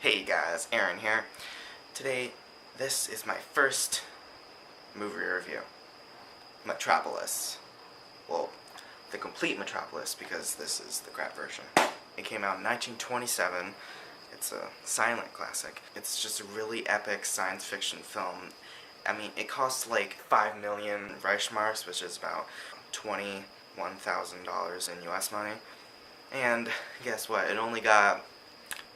Hey guys, Aaron here. Today, this is my first movie review. Metropolis. Well, the complete Metropolis, because this is the crap version. It came out in 1927. It's a silent classic. It's just a really epic science fiction film. I mean, it costs like 5 million Reichsmarks, which is about $21,000 in US money. And guess what? It only got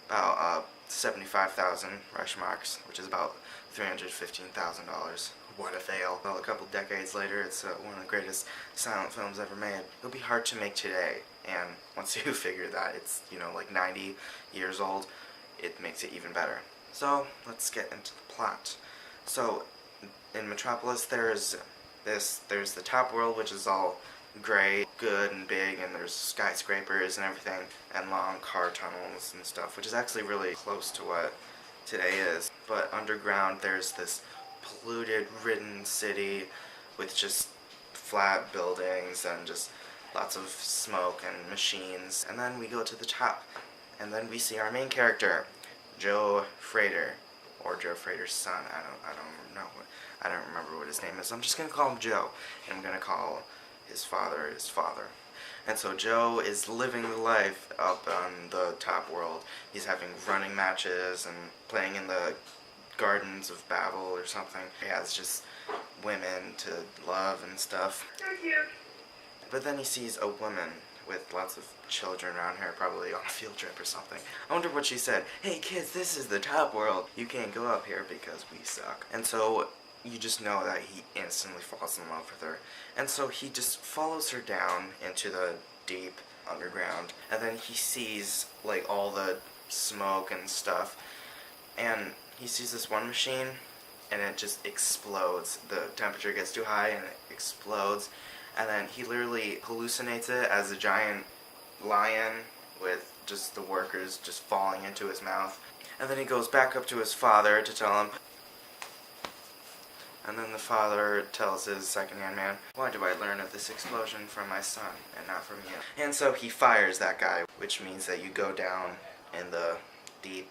about 75,000 Reichsmarks, which is about $315,000. What a fail. Well, a couple decades later, it's one of the greatest silent films ever made. It'll be hard to make today, and once you figure that it's, like 90 years old, it makes it even better. So, let's get into the plot. So, in Metropolis, there's the top world, which is all gray, good and big, and there's skyscrapers and everything, and long car tunnels and stuff, which is actually really close to what today is. But underground, there's this polluted, ridden city with just flat buildings and just lots of smoke and machines. And then we go to the top, and then we see our main character, Joe Frater, or Joe Frater's son. I don't remember what his name is. I'm just gonna call him Joe, and I'm gonna call his father. And so Joe is living the life up on the top world. He's having running matches and playing in the gardens of Babel or something. He has just women to love and stuff. But then he sees a woman with lots of children around her, probably on a field trip or something. I wonder what she said. Hey kids, this is the top world. You can't go up here because we suck. And so you just know that he instantly falls in love with her. And so he just follows her down into the deep underground, and then he sees like all the smoke and stuff, and he sees this one machine, and it just explodes. The temperature gets too high and it explodes, and then he literally hallucinates it as a giant lion with just the workers just falling into his mouth. And then he goes back up to his father to tell him. And then the father tells his second-hand man, "Why do I learn of this explosion from my son and not from you?" And so he fires that guy, which means that you go down in the deep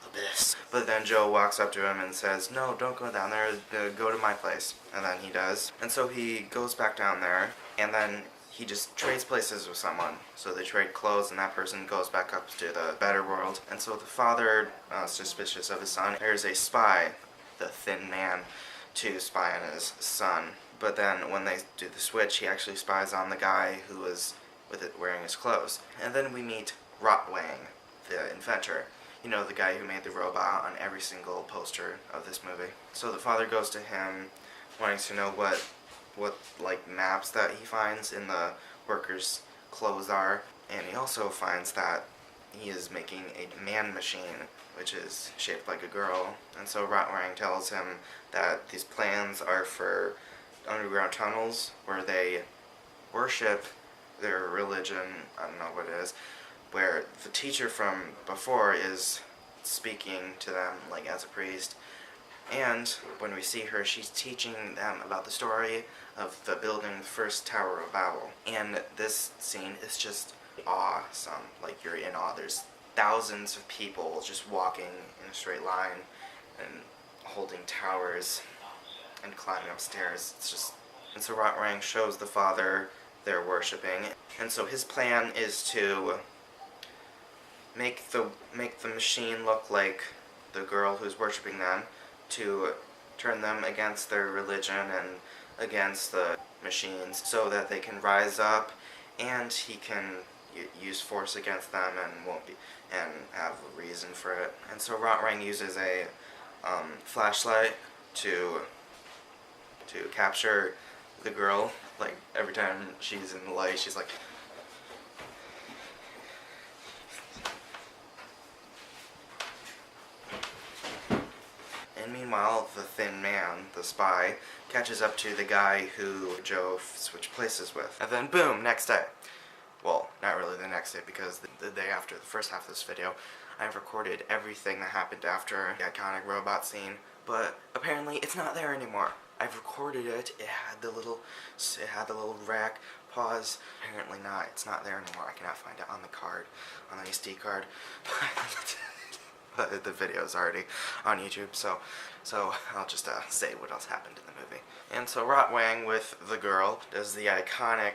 abyss. But then Joe walks up to him and says, "No, don't go down there, go to my place." And then he does. And so he goes back down there, and then he just trades places with someone. So they trade clothes, and that person goes back up to the better world. And so the father, suspicious of his son, there's a spy, the thin man, to spy on his son. But then when they do the switch, he actually spies on the guy who was with it wearing his clothes. And then we meet Rotwang, the inventor. The guy who made the robot on every single poster of this movie. So the father goes to him, wanting to know what like maps that he finds in the workers' clothes are. And he also finds that he is making a man machine, which is shaped like a girl. And so Rotwang tells him that these plans are for underground tunnels where they worship their religion, I don't know what it is, where the teacher from before is speaking to them like as a priest. And when we see her, she's teaching them about the story of the building the first Tower of Babel. And this scene is just awesome. Like, you're in awe. There's thousands of people just walking in a straight line and holding towers and climbing upstairs. And so Rotwang shows the father they're worshipping. And so his plan is to make the machine look like the girl who's worshipping them, to turn them against their religion and against the machines, so that they can rise up, and he can use force against them and have a reason for it. And so Rotwang uses a flashlight to capture the girl. Like, every time she's in the light, she's like, and meanwhile, the thin man, the spy, catches up to the guy who Joe switched places with. And then boom, next day. Well, not really the next day, because the day after the first half of this video, I've recorded everything that happened after the iconic robot scene, but apparently it's not there anymore. I've recorded it. It had the little rack pause. Apparently not. It's not there anymore. I cannot find it on the card, on the SD card. but the video is already on YouTube, so I'll just say what else happened in the movie. And so Rotwang with the girl does the iconic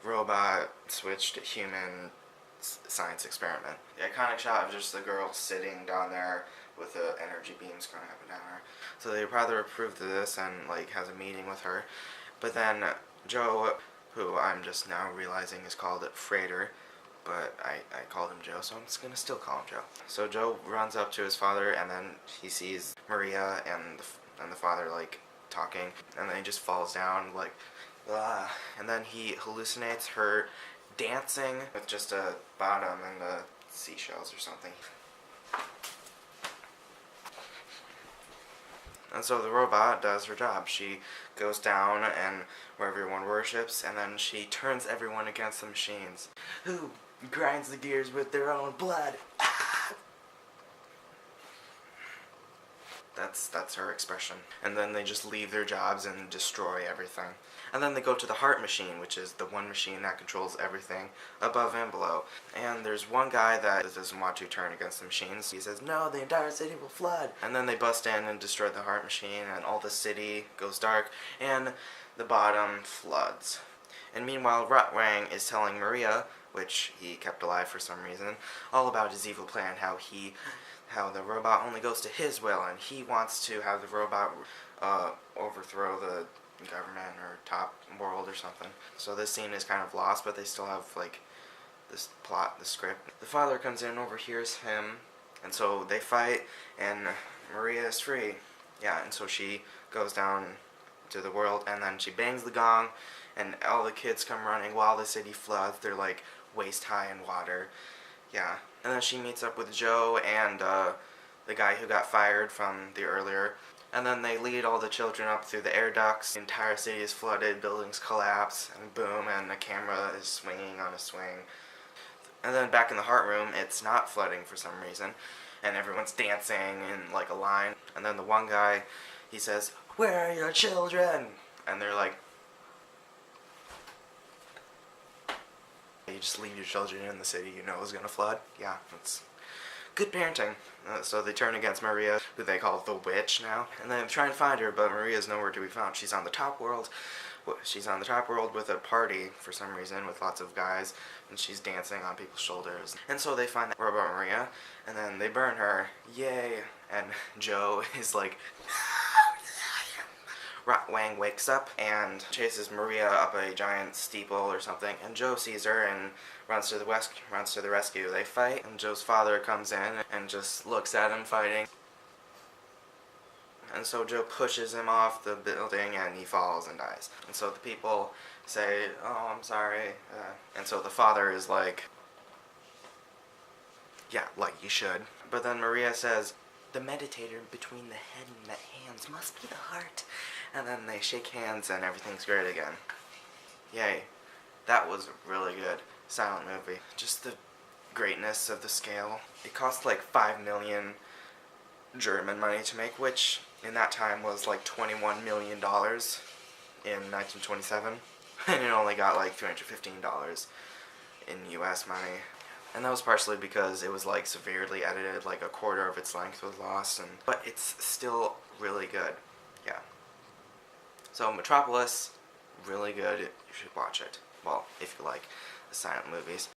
robot switch to human science experiment. The iconic shot of just the girl sitting down there with the energy beams going up and down her. So they rather approved of this and like has a meeting with her. But then Joe, who I'm just now realizing is called Frater, but I called him Joe, so I'm just gonna still call him Joe. So Joe runs up to his father, and then he sees Maria and the father like talking, and then he just falls down like, ah. And then he hallucinates her dancing with just a bottom and the seashells or something. And so the robot does her job. She goes down and where everyone worships, and then she turns everyone against the machines. Who grinds the gears with their own blood? That's her expression. And then they just leave their jobs and destroy everything. And then they go to the heart machine, which is the one machine that controls everything above and below. And there's one guy that doesn't want to turn against the machines. He says, no, the entire city will flood. And then they bust in and destroy the heart machine, and all the city goes dark, and the bottom floods. And meanwhile, Rotwang is telling Maria, which he kept alive for some reason, all about his evil plan, how the robot only goes to his will, and he wants to have the robot overthrow the government or top world or something. So this scene is kind of lost, but they still have like this plot, the script. The father comes in, overhears him, and so they fight, and Maria is free. Yeah, and so she goes down to the world, and then she bangs the gong, and all the kids come running while the city floods. They're like waist high in water. Yeah, and then she meets up with Joe and the guy who got fired from the earlier. And then they lead all the children up through the air ducts. The entire city is flooded, buildings collapse, and boom, and the camera is swinging on a swing. And then back in the heart room, it's not flooding for some reason, and everyone's dancing in like a line. And then the one guy, he says, "Where are your children?" And they're like, you just leave your children in the city you know is gonna flood. Yeah, that's good parenting. So they turn against Maria, who they call the witch now, and they try and find her, but Maria's nowhere to be found. She's on the top world. She's on the top world with a party for some reason with lots of guys, and she's dancing on people's shoulders. And so they find that robot Maria, and then they burn her. Yay! And Joe is like, Rotwang wakes up and chases Maria up a giant steeple or something, and Joe sees her and runs to the rescue. They fight, and Joe's father comes in and just looks at him fighting. And so Joe pushes him off the building, and he falls and dies. And so the people say, "Oh, I'm sorry." And so the father is like, "Yeah, like you should." But then Maria says, "The meditator between the head and the hands must be the heart." And then they shake hands and everything's great again. Yay. That was a really good silent movie. Just the greatness of the scale. It cost like 5 million German money to make, which in that time was like $21 million in 1927. And it only got like $315 in US money. And that was partially because it was like severely edited, like a quarter of its length was lost, but it's still really good. Yeah. So Metropolis, really good. You should watch it. Well, if you like silent movies.